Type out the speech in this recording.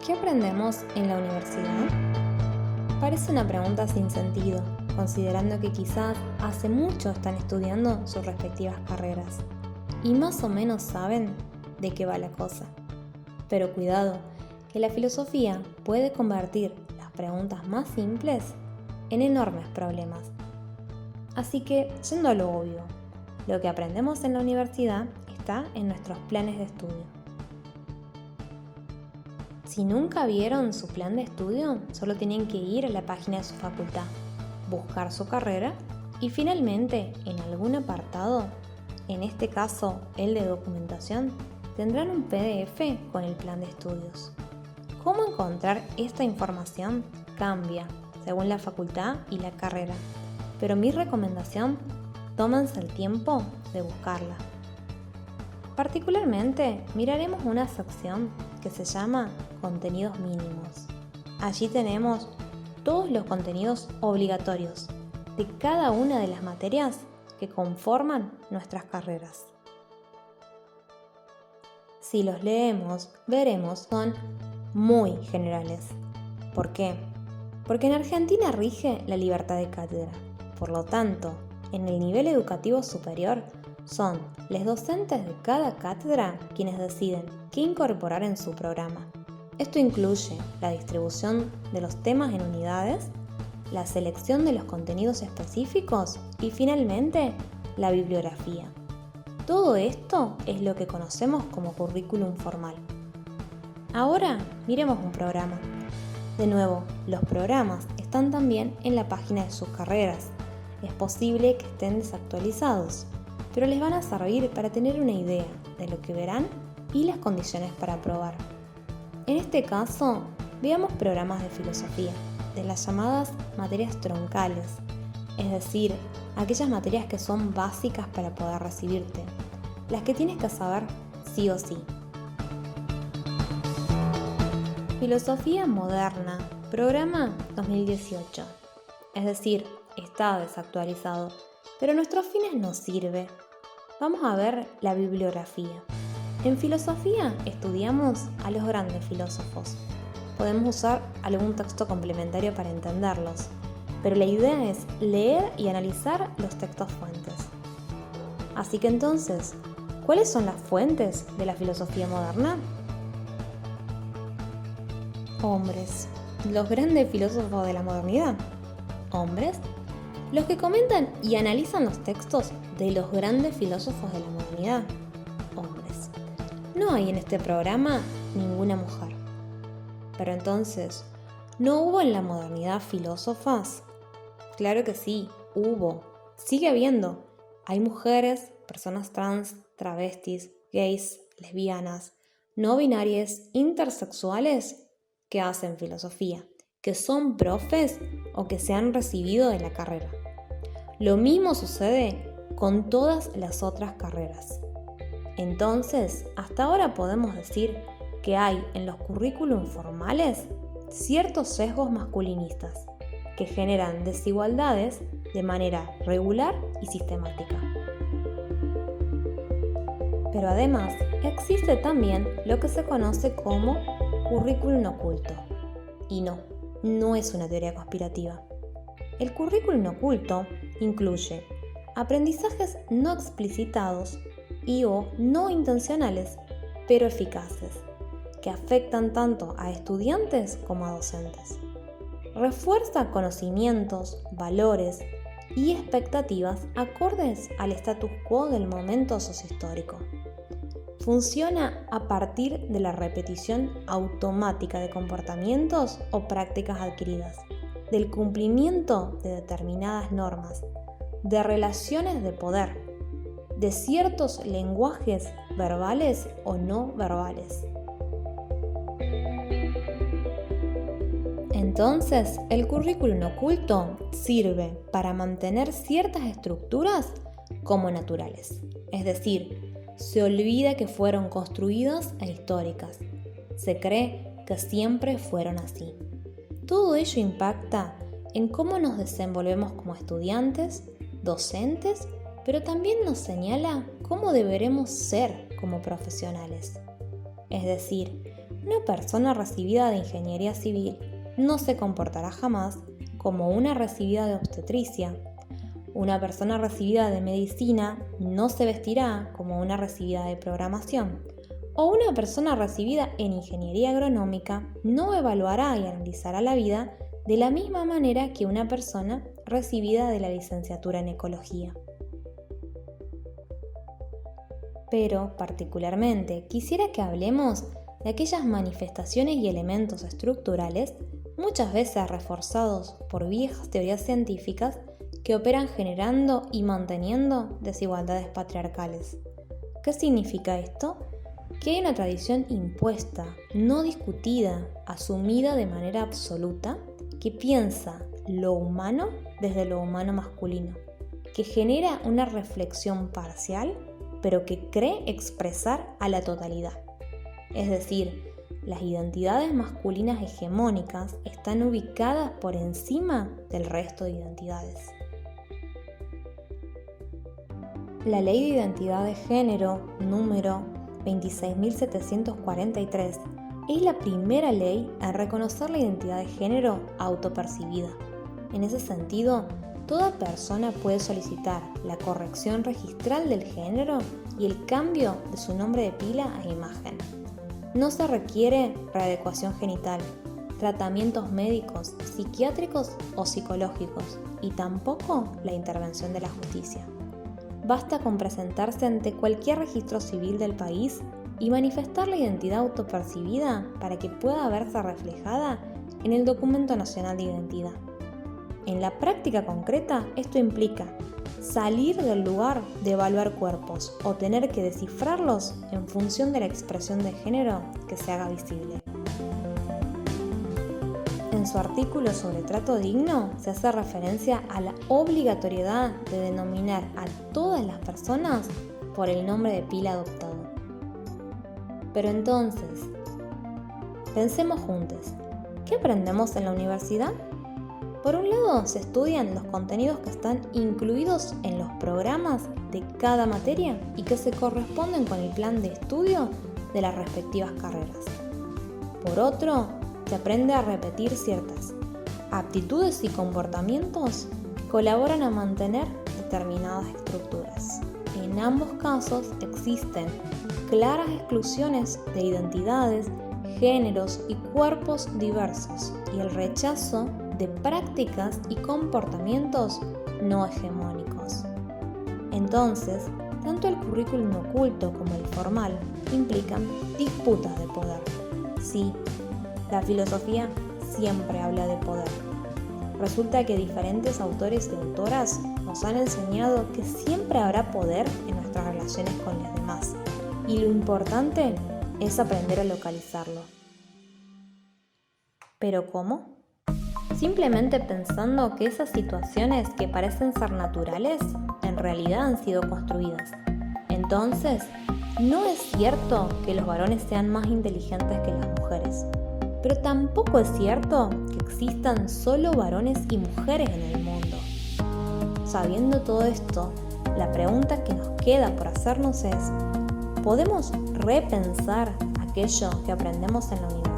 ¿Qué aprendemos en la universidad? Parece una pregunta sin sentido, considerando que quizás hace mucho están estudiando sus respectivas carreras y más o menos saben de qué va la cosa. Pero cuidado, que la filosofía puede convertir las preguntas más simples en enormes problemas. Así que, yendo a lo obvio, lo que aprendemos en la universidad está en nuestros planes de estudio. Si nunca vieron su plan de estudio, solo tienen que ir a la página de su facultad, buscar su carrera y finalmente en algún apartado, en este caso el de documentación, tendrán un PDF con el plan de estudios. ¿Cómo encontrar esta información? Cambia según la facultad y la carrera, pero mi recomendación, tómense el tiempo de buscarla. Particularmente miraremos una sección que se llama Contenidos mínimos. Allí tenemos todos los contenidos obligatorios de cada una de las materias que conforman nuestras carreras. Si los leemos, veremos son muy generales. ¿Por qué? Porque en Argentina rige la libertad de cátedra. Por lo tanto, en el nivel educativo superior, son los docentes de cada cátedra quienes deciden qué incorporar en su programa. Esto incluye la distribución de los temas en unidades, la selección de los contenidos específicos y finalmente la bibliografía. Todo esto es lo que conocemos como currículum formal. Ahora miremos un programa. De nuevo, los programas están también en la página de sus carreras. Es posible que estén desactualizados, pero les van a servir para tener una idea de lo que verán y las condiciones para aprobar. En este caso, veamos programas de filosofía, de las llamadas materias troncales, es decir, aquellas materias que son básicas para poder recibirte, las que tienes que saber sí o sí. Filosofía moderna, programa 2018, es decir, está desactualizado, pero a nuestros fines nos sirve. Vamos a ver la bibliografía. En filosofía estudiamos a los grandes filósofos. Podemos usar algún texto complementario para entenderlos, pero la idea es leer y analizar los textos fuentes. Así que entonces, ¿cuáles son las fuentes de la filosofía moderna? Hombres, los grandes filósofos de la modernidad. Hombres, los que comentan y analizan los textos de los grandes filósofos de la modernidad. Hombres. No hay en este programa ninguna mujer. Pero entonces, ¿no hubo en la modernidad filósofas? Claro que sí, hubo. Sigue habiendo. Hay mujeres, personas trans, travestis, gays, lesbianas, no binarias, intersexuales que hacen filosofía, que son profes o que se han recibido de la carrera. Lo mismo sucede con todas las otras carreras. Entonces, hasta ahora podemos decir que hay en los currículum formales ciertos sesgos masculinistas que generan desigualdades de manera regular y sistemática. Pero además existe también lo que se conoce como currículum oculto. Y no es una teoría conspirativa. El currículum oculto incluye aprendizajes no explicitados y o no intencionales, pero eficaces, que afectan tanto a estudiantes como a docentes. Refuerza conocimientos, valores y expectativas acordes al status quo del momento sociohistórico. Funciona a partir de la repetición automática de comportamientos o prácticas adquiridas, del cumplimiento de determinadas normas, de relaciones de poder, de ciertos lenguajes verbales o no verbales. Entonces, el currículum oculto sirve para mantener ciertas estructuras como naturales, es decir, se olvida que fueron construidas e históricas. Se cree que siempre fueron así. Todo ello impacta en cómo nos desenvolvemos como estudiantes, docentes, pero también nos señala cómo deberemos ser como profesionales. Es decir, Una persona recibida de ingeniería civil no se comportará jamás como una recibida de obstetricia. Una persona recibida de medicina no se vestirá como una recibida de programación. O una persona recibida en ingeniería agronómica no evaluará y analizará la vida de la misma manera que una persona recibida de la licenciatura en ecología. Pero, particularmente, quisiera que hablemos de aquellas manifestaciones y elementos estructurales, muchas veces reforzados por viejas teorías científicas, que operan generando y manteniendo desigualdades patriarcales. ¿Qué significa esto? Que hay una tradición impuesta, no discutida, asumida de manera absoluta, que piensa lo humano desde lo humano masculino, que genera una reflexión parcial, pero que cree expresar a la totalidad. Es decir, las identidades masculinas hegemónicas están ubicadas por encima del resto de identidades. La Ley de Identidad de Género número 26.743 es la primera ley en reconocer la identidad de género autopercibida. En ese sentido, toda persona puede solicitar la corrección registral del género y el cambio de su nombre de pila a imagen. No se requiere readecuación genital, tratamientos médicos, psiquiátricos o psicológicos y tampoco la intervención de la justicia. Basta con presentarse ante cualquier registro civil del país y manifestar la identidad autopercibida para que pueda verse reflejada en el Documento Nacional de Identidad. En la práctica concreta, esto implica salir del lugar de evaluar cuerpos o tener que descifrarlos en función de la expresión de género que se haga visible. En su artículo sobre trato digno se hace referencia a la obligatoriedad de denominar a todas las personas por el nombre de pila adoptado. Pero entonces, pensemos juntos, ¿qué aprendemos en la universidad? Por un lado, se estudian los contenidos que están incluidos en los programas de cada materia y que se corresponden con el plan de estudio de las respectivas carreras. Por otro, se aprende a repetir ciertas aptitudes y comportamientos que colaboran a mantener determinadas estructuras. En ambos casos existen claras exclusiones de identidades, géneros y cuerpos diversos y el rechazo de prácticas y comportamientos no hegemónicos. Entonces, tanto el currículum oculto como el formal implican disputas de poder. Sí, la filosofía siempre habla de poder. Resulta que diferentes autores y autoras nos han enseñado que siempre habrá poder en nuestras relaciones con los demás, y lo importante es aprender a localizarlo. ¿Pero cómo? Simplemente pensando que esas situaciones que parecen ser naturales, en realidad han sido construidas. Entonces, no es cierto que los varones sean más inteligentes que las mujeres. Pero tampoco es cierto que existan solo varones y mujeres en el mundo. Sabiendo todo esto, la pregunta que nos queda por hacernos es: ¿podemos repensar aquello que aprendemos en la universidad?